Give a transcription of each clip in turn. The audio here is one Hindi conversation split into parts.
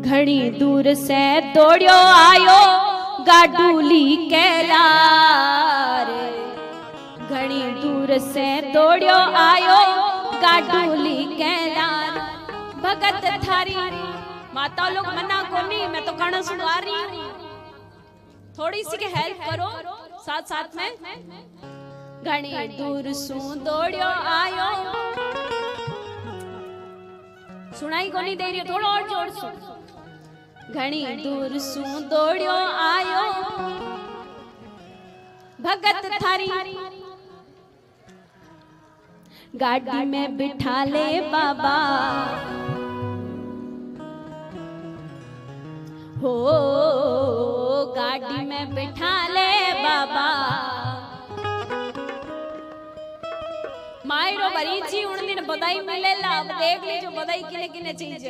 घणी दूर से दौड़ियो आयो गाडूली कैलार। घणी दूर से दौड़ियो आयो गाडूली कैलार। भगत थारी माता लोग मना कोनी, मैं तो कण सुना रही हूँ, थोड़ी सी के हेल्प करो साथ साथ में। घणी दूर सू दौड़ियो आयो, सुनाई को नहीं दे रही, थोड़ा और जोर सुन। घणी दूर सू दौड़ियो आयो भगत थारी। गाड़ी में बिठा ले बाबा हो, गाड़ी में बिठा ले बाबा। मायरो भरी छी उन दिन बधाई मिले ला, अब देख लीजिए बधाई किने किने चीज।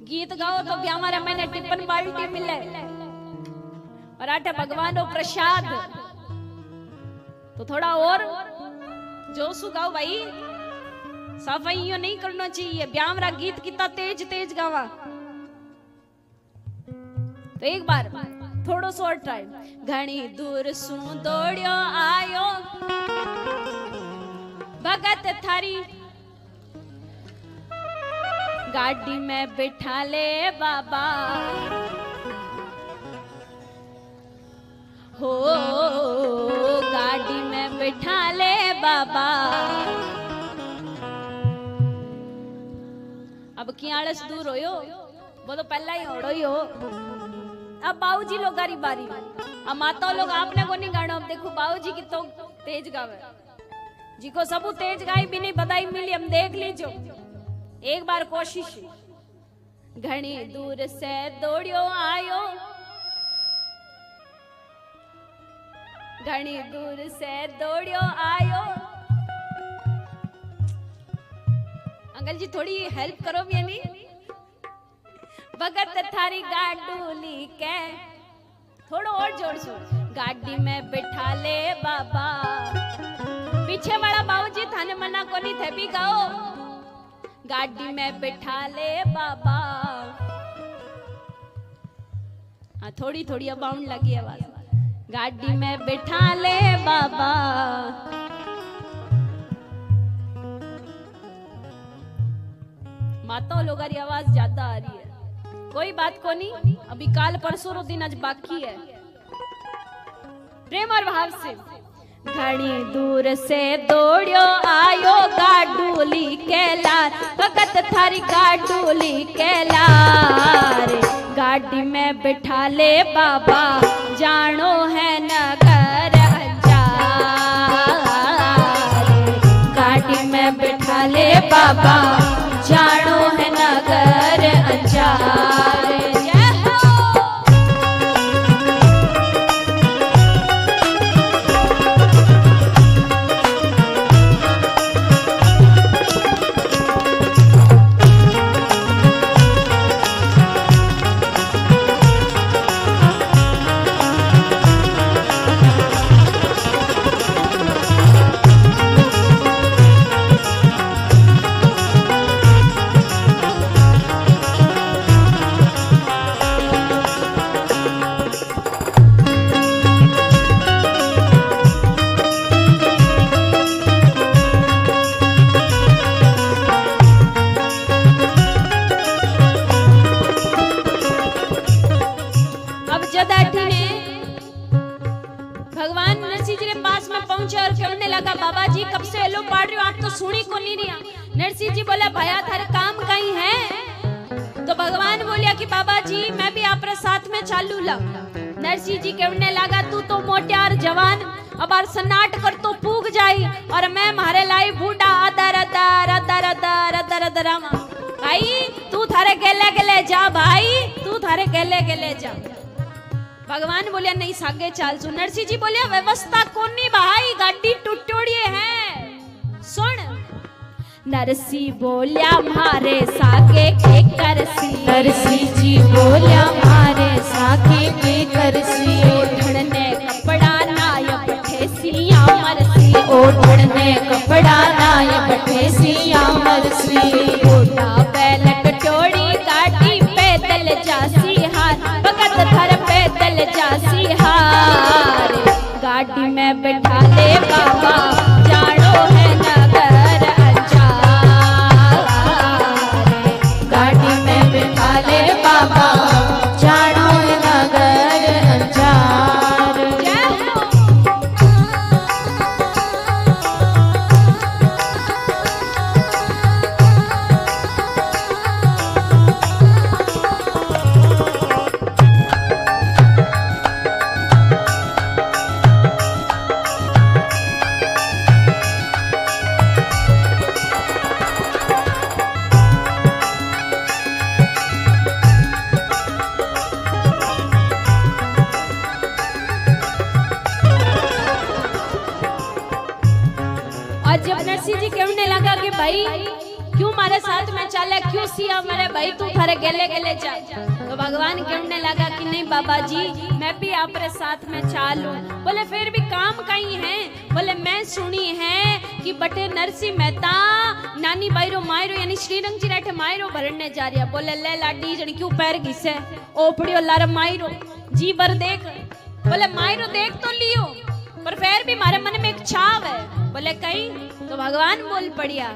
गीत गाओ तो भी हमारे मैंने टिप्पण बाल्टी मिले और आटे भगवान प्रसाद, तो थोड़ा और जोशु गाओ भाई, सफाई नहीं करना चाहिए। ब्यामरा गीत कितना तेज तेज गावा, तो एक बार थोड़ो सो टाइम। घणी दूर सू दौड़ियो आयो भगत थारी। गाड़ी में बिठा ले बाबा हो, गाड़ी में बिठा ले बाबा। अब की आलस दूर होयो, वो तो पहला ही होड़ो ही हो। अब बाबूजी लोग गारी बारी, अब माता लोग आपने को नहीं गाना। अब देखो बाबूजी की तो तेज गावे, जी को सबू तेज गाई भी नहीं बधाई मिली, हम देख लीजो एक बार कोशिश। घणी दूर से दौड़ियो आयो, घणी दूर से दौड़ियो आयो। अंकल जी थोड़ी हेल्प करो भी नहीं। भगत थारी गाडूली के, थोड़ा और जोर से। गाड़ी में बिठा ले बाबा। पीछे वाला बाबूजी थाने मना को नहीं थे भी गाओ। गाड़ी में बिठा ले बाबा। हाँ थोड़ी थोड़ी बाउंड लगी आवाज। गाड़ी में बिठा ले बाबा। माता लोग की आवाज ज्यादा आ रही है, कोई बात को नहीं, अभी काल परसों रो दिन आज बाकी है। प्रेम और भाव से। घणी दूर से दौड़ियो आयो गाडूली कैलार। भगत थारी गाडूली कैलार। गाड़ी में बिठा ले बाबा, जानो है नगर हजार। गाड़ी में बिठा ले बाबा, जानो है नगर अंजार। भगवान नरसिंह जी के पास में पहुंचे और कहने लगा, बाबा जी कब से एलो पाड़ रहे हो, आप तो सुनी को नहीं रिया। नरसिंह जी बोला, भैया थारे काम कहीं है? तो भगवान बोलिया कि बाबा जी मैं भी आप साथ में चालू ला। नरसिंह जी कहने लगा, तू तो मोटियार जवान, अब आर सन्नाट कर तो पूग जाई, और मैं मारे लाई बूढ़ा other other other other other other. भाई तू थारे गेले गेले जा, भाई तू थारे गेले गेले जा। भगवान बोलिया, नहीं सागे चाल सु। नरसिंह जी बोलिया, व्यवस्था कोनी भाई, गाड़ी टूटोड़ी है। सुन नरसिंह बोलिया, मारे सागे के करसी। नरसिंह जी बोलिया, मारे सागे के करसी। ओढ़ने कपड़ा नाय बैठे सिया मरसी। ओढ़ने कपड़ा नाय बैठे सिया मरसी। गोटा बैल कटोरी बिहार। गाड़ी में बैठा ले बाबा जानो है नगर अंजार। गाड़ी में बिठा ले बाबा जानो है नगर अंजार। जय हो। और जब नरसिंह जी कहने लगा कि भाई क्यों मारे साथ में चले, क्यों सिया मेरे भाई तू थारे गेले गेले जा, तो भगवान कहने लगा कि नहीं बाबा जी मैं भी आपरे साथ में चालू। बोले फिर भी काम कहीं है। बोले मैं सुनी है कि बटे नरसिंह मेहता नानी बाईरो मायरो यानी श्रीरंग जी रेठे मायरो भरने जा रही है। बोले ले लाडी जन क्यों पैर घिसे ओपड़ियो लार मायरो जी बर देख। बोले मायरो देख तो लियो पर फिर भी मारे मन में एक छाव है। बोले कहीं, तो भगवान बोल पड़िया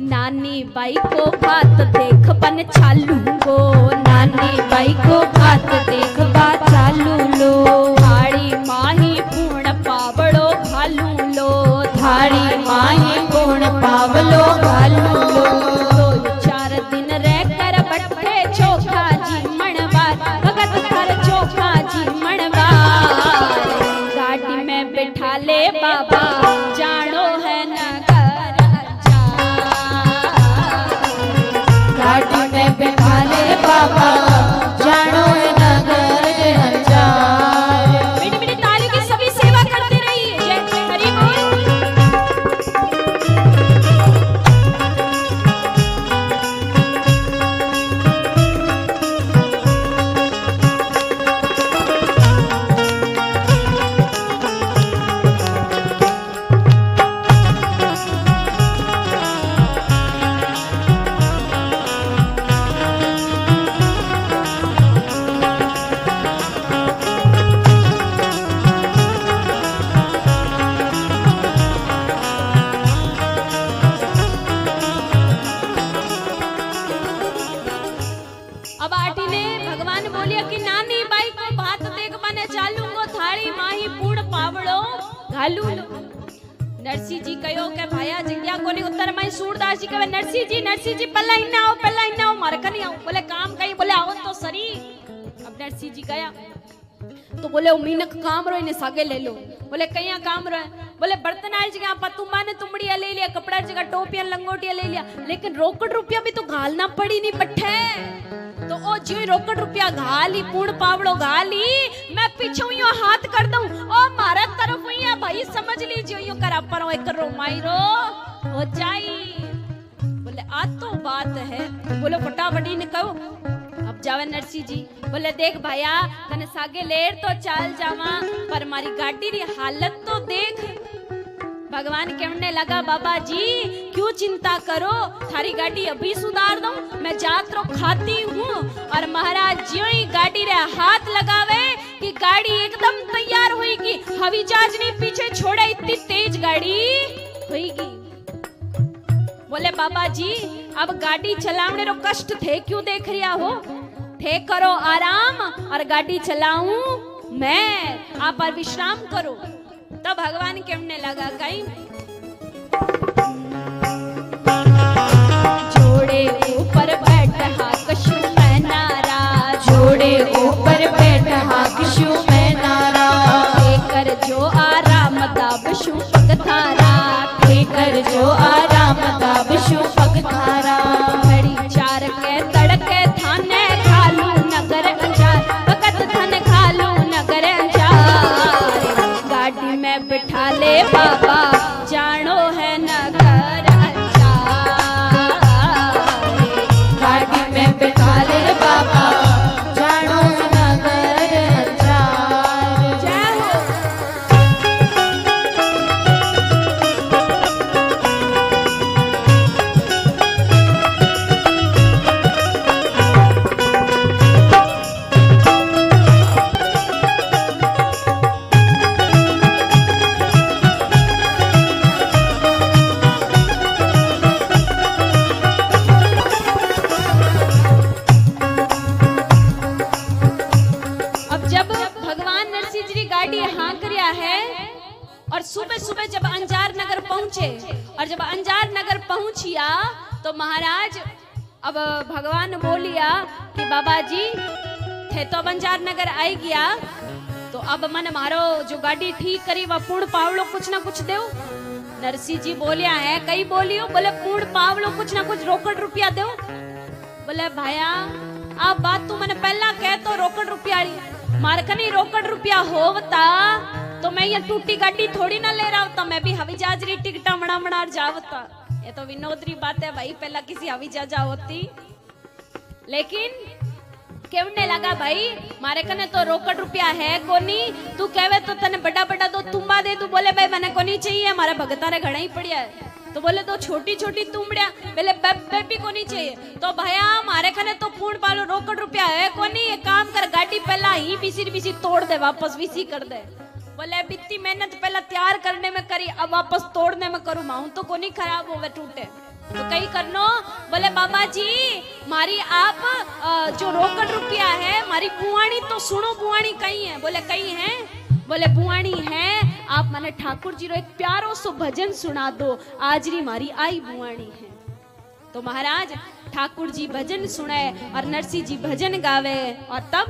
नानी बाई को बात देख बन चालू गो। नानी बाई को बात देख बा चालू लो। थाड़ी माही पूर्ण पावड़ो घालू लो। थाड़ी माही पूर्ण पावलो घालू लो। 2-4 दिन रह कर बट्ठे चोखा जी मणवार भगत कर चोखा जी मणवार। गाड़ी में बिठा ले बाबा जानो है नगर अंजार। गाड़ी में बिठा ले बाबा जानो है नगर अंजार। मीठी मीठी ताली की सभी सेवा करते रहिए। जय जय हरि बोल। अब आटी ने भगवान बोलिया कि नानी बाई को भात देख बने चालूंगो। थाड़ी माही पूर्ण पावड़ो घालू लो। नरसिंह जी कहो के भाया जग्या कोनी उत्तर माई सूरदास जी कहे नरसिंह जी पल्ला इन्ना आओ मार कनी आओ। बोले काम कहीं, बोले आओ तो सरी। अब नरसिंह जी गया तो बोले मीनक काम रो इन्हें सागे ले लो। बोले कहीं काम रो है। बोले बर्तन आल जगह पतुम्बा ने तुमड़िया ले लिया, कपड़ा जगह टोपियां लंगोटिया ले लिया, लेकिन रोकड़ रुपया भी तो घालना पड़ी नहीं पट्टे। तो ओ जी रोकड़ रुपया घाली पूर्ण पावड़ो घाली मैं पीछे यो हाथ कर दूं ओ मारा तरफ हुई है भाई समझ लीजिए यो करा पर एक रो माइरो हो जाई। बोले आज तो बात है। बोले फटाफटी ने कहो अब जावे नरसिंह जी। बोले देख भैया तने सागे लेर तो चाल जावा पर मारी गाड़ी री हालत तो देख। भगवान कहने लगा बाबा जी क्यों चिंता करो, थारी गाड़ी अभी सुधार दूं। मैं जात्रो खाती हूँ और महाराज ज्यों ही गाड़ी रे हाथ लगावे कि गाड़ी एकदम तैयार होगी। हवी जहाज नहीं पीछे छोड़े इतनी तेज गाड़ी होगी। बोले बाबा जी अब गाड़ी चलाने रो कष्ट थे क्यों देख रिया हो, थे करो आराम और गाड़ी चलाऊं मैं, आप पर विश्राम करो। तब भगवान कहने लगा कहीं जोड़े ऊपर बैठा कशु मैं नारा, जोड़े ऊपर बैठा कशु मैं नारा, कर जो आराम दाबशु पग थारा, कर जो आराम दाबशु पग थारा। घड़ी 4 के तड़के थाने खालू नगर अंजार, भगत थाने खालू नगर अंजार। गाड़ी में बिठा ले बाबा जानो है नगर अंजार, गाड़ी में बिठा ले बाबा जानो नगर अंजार। जय हो। पूछिया तो महाराज अब भगवान बोलिया कि बाबा जी थे तो बंजार नगर आई गया तो अब मन मारो जो गाड़ी ठीक करी वह पूर्ण पावलो कुछ ना कुछ दो। नरसिंह जी बोलिया है कई बोलियो, बोले पूर्ण पावलो कुछ ना कुछ रोकड़ रुपया दो। बोले भाया आप बात तू मैंने पहला कह तो रोकड़ रुपया मार कनी रोकड़ रुपया होवता तो मैं ये टूटी गाड़ी थोड़ी ना ले रहा होता, मैं भी हवाई जहाज री टिकटा मना जावता। ये तो विनोदरी बात है भाई, पहला किसी हवाई जहाज होती। लेकिन कहने लगा भाई मारे कने तो रोकड़ रुपया है कोनी, तू कहवे तो तने बड़ा बड़ा दो तुम्बा दे। तू बोले भाई मैंने कोनी चाहिए, हमारे भगतारे घड़ा ही पड़िया है। तो बोले तो छोटी छोटी तुम्बड़िया, बोले बेबी को नहीं चाहिए। तो भैया मारे खने तो पूर्ण पालो रोकड़ रुपया है कोनी, ये काम कर गाड़ी पहला ही बीसी तोड़ दे, वापस बीसी कर दे। बोले बित्ती मेहनत पहला तैयार करने में करी, अब वापस तोड़ने में करूँ माऊं तो कोनी खराब होवे टूटे तो कहीं करनो। बोले बाबा जी मारी आप जो रोकड़ रुपया है मारी बुआणी तो सुनो, बुआणी कहीं है? बोले कहीं है। बोले बुआणी है, आप माने ठाकुर जी रो एक प्यारो सो भजन सुना दो, आज री मारी आई बुआणी है। तो महाराज ठाकुर जी भजन सुने और नरसिंह जी भजन गावे। और तब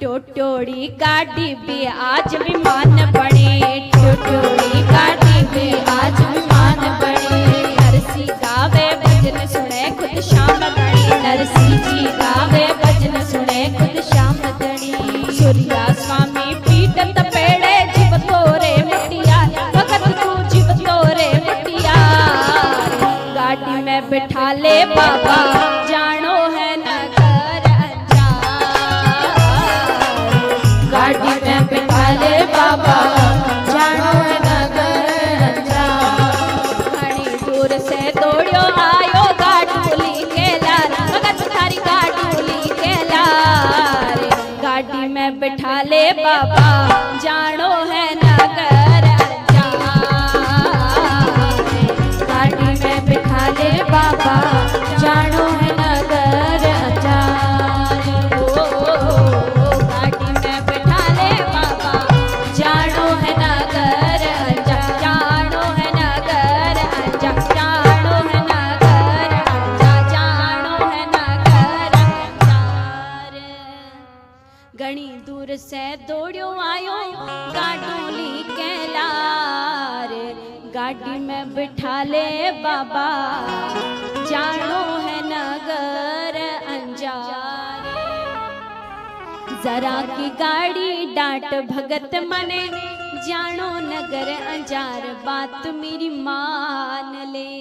टोटोड़ी गाड़ी भी आज विमान बने, टोटोड़ी गाड़ी भी आज विमान बने। नरसिंह गावे भजन सुने खुद श्याम धनी, नरसिंह जी गावे भजन सुने खुद श्याम धनी। सूर्या स्वामी पीटत पेड़े जीव तोरे मुटिया, भगत तू जीव तोरे मुटिया। गाड़ी में बिठा ले बाबा जानो है नगर अंजार, गाड़ी में बिठा ले बाबा जानो है नगर अंजार। घनी दूर से दौड़ियो आयो गाडूली के लाल, भगत थारी गाडूली के लाल। गाड़ी में बिठा ले बाबा जानो है नगर अंजार, गाड़ी में बिठा ले बाबा जानो है नगर अंजार। गाड़ी में बिठा ले बाबा जानो है नगर अंजार, जानो है नगर अंजार, जानो है नगर अंजार, जानो है नगर अंजार। घणी दूर से दौड़ियो आयो गाडूली के लार, गाड़ी में बिठा ले बाबा जानो है नगर अंजार। जरा की गाड़ी डांट भगत मने जानो नगर अंजार, बात मेरी मान ले।